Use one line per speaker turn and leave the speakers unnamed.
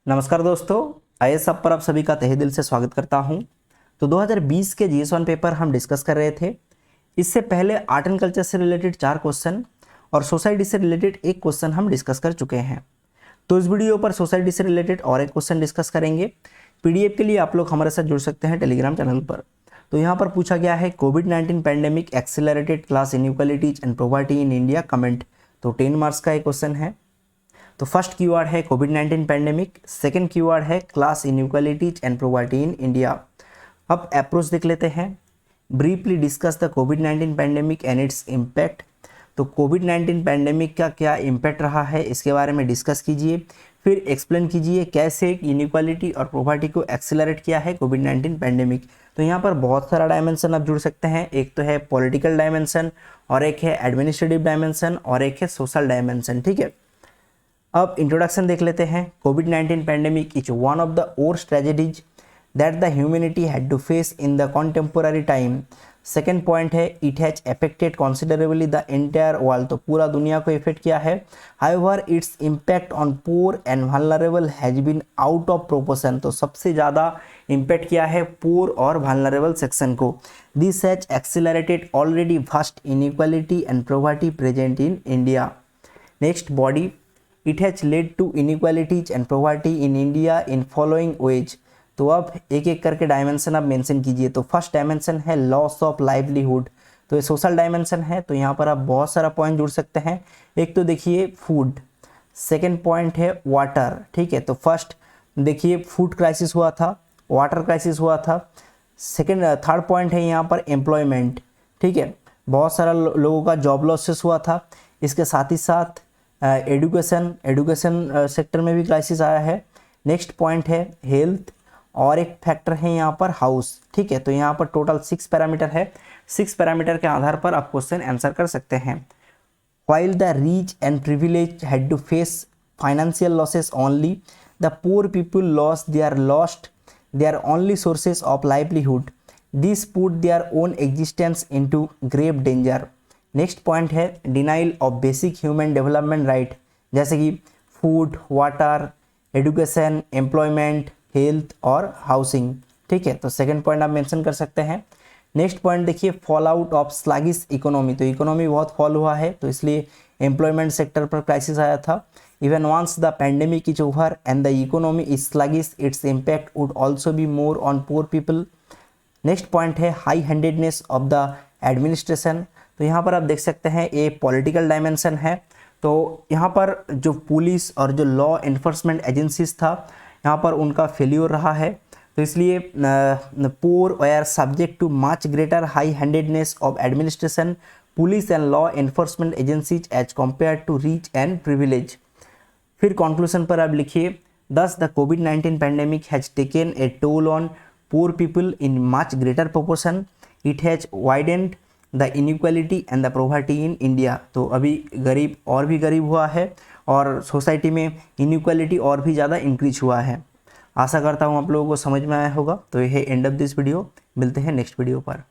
नमस्कार दोस्तों, आईएएस सब पर आप सभी का तहे दिल से स्वागत करता हूं। तो 2020 के जीएस1 पेपर हम डिस्कस कर रहे थे। इससे पहले आर्ट एंड कल्चर से रिलेटेड 4 क्वेश्चन और सोसाइटी से रिलेटेड एक क्वेश्चन हम डिस्कस कर चुके हैं। तो इस वीडियो पर सोसाइटी से रिलेटेड और एक क्वेश्चन डिस्कस करेंगे। पीडीएफ के लिए आप लोग हमारे साथ जुड़ सकते हैं टेलीग्राम चैनल पर। तो यहाँ पर पूछा गया है कोविड-19 pandemic accelerated class inequalities and poverty in India comment. तो 10 मार्क्स का एक क्वेश्चन है। तो फर्स्ट कीवर्ड है कोविड-19 पैंडेमिक, सेकंड कीवर्ड है class inequalities and poverty in India. अब अप्रोच देख लेते हैं। ब्रीफली डिस्कस द कोविड-19 पैंडेमिक एंड इट्स इम्पैक्ट। तो कोविड-19 पैंडेमिक का क्या इम्पैक्ट रहा है इसके बारे में डिस्कस कीजिए, फिर एक्सप्लेन कीजिए कैसे इनइक्वालिटी और पॉवर्टी को एक्सेलरेट किया है कोविड-19 पैंडेमिक। तो यहाँ पर बहुत सारा डायमेंशन आप जुड़ सकते हैं। एक तो है पॉलिटिकल डायमेंशन, और एक है एडमिनिस्ट्रेटिव डायमेंशन, और एक है सोशल डायमेंशन। ठीक है, अब इंट्रोडक्शन देख लेते हैं। कोविड-19 pandemic is one of the worst tragedies that the humanity had to face in the contemporary time. Second point है it has affected considerably the entire world. तो पूरा दुनिया को इफेक्ट किया है। However its impact on poor and vulnerable has been out of proportion. तो सबसे ज़्यादा इम्पैक्ट किया है पुअर और वल्नरेबल सेक्शन को। This has accelerated already vast inequality and poverty present in India. Next body, it has led to inequalities and poverty in India in following ways. तो अब एक एक करके डायमेंशन आप मेंशन कीजिए। तो फर्स्ट डायमेंशन है लॉस ऑफ लाइवलीहुड। तो ये सोशल डायमेंशन है। तो यहाँ पर आप बहुत सारा पॉइंट जुड़ सकते हैं। एक तो देखिए फूड, सेकेंड पॉइंट है वाटर। ठीक है, तो फर्स्ट देखिए फूड क्राइसिस हुआ था, वाटर क्राइसिस हुआ था। सेकेंड थर्ड पॉइंट है यहाँ पर एम्प्लॉयमेंट। ठीक है, बहुत सारा लोगों का जॉब लॉसेस हुआ था। इसके साथ ही साथ एडुकेशन सेक्टर में भी क्राइसिस आया है। नेक्स्ट पॉइंट है हेल्थ, और एक फैक्टर है यहाँ पर हाउस। ठीक है, तो यहाँ पर टोटल 6 पैरामीटर है। 6 पैरामीटर के आधार पर आप क्वेश्चन आंसर कर सकते हैं। While the rich and privilege had to face financial losses only, the poor people lost their only sources of livelihood. This put their own existence into grave danger. Next point है denial of basic human development right, जैसे कि food, water, education, employment, health और housing. ठीक है, तो second point आप mention कर सकते हैं। नेक्स्ट पॉइंट देखिए fall out of sluggish economy. तो इकोनॉमी बहुत फॉल हुआ है, तो इसलिए एम्प्लॉयमेंट सेक्टर पर क्राइसिस आया था। Even once the pandemic is over and the economy is sluggish, its impact would also be more on poor people. Next point है high handedness of the administration. तो यहाँ पर आप देख सकते हैं ये पॉलिटिकल डायमेंशन है। तो यहाँ पर जो पुलिस और जो लॉ एनफोर्समेंट एजेंसीज था, यहाँ पर उनका फेल्योर रहा है। तो इसलिए poor were subject to much greater high handedness of administration, police and law enforcement agencies as compare to rich and privilege. फिर कंक्लूजन पर आप लिखिए दस द कोविड-19 pandemic has taken a toll on poor people in much greater proportion. It has widened the inequality and the poverty in India. तो अभी गरीब और भी गरीब हुआ है और सोसाइटी में इनइक्वालिटी और भी ज़्यादा इंक्रीज हुआ है। आशा करता हूँ आप लोगों को समझ में आया होगा। तो यह है एंड ऑफ दिस वीडियो। मिलते हैं नेक्स्ट वीडियो पर।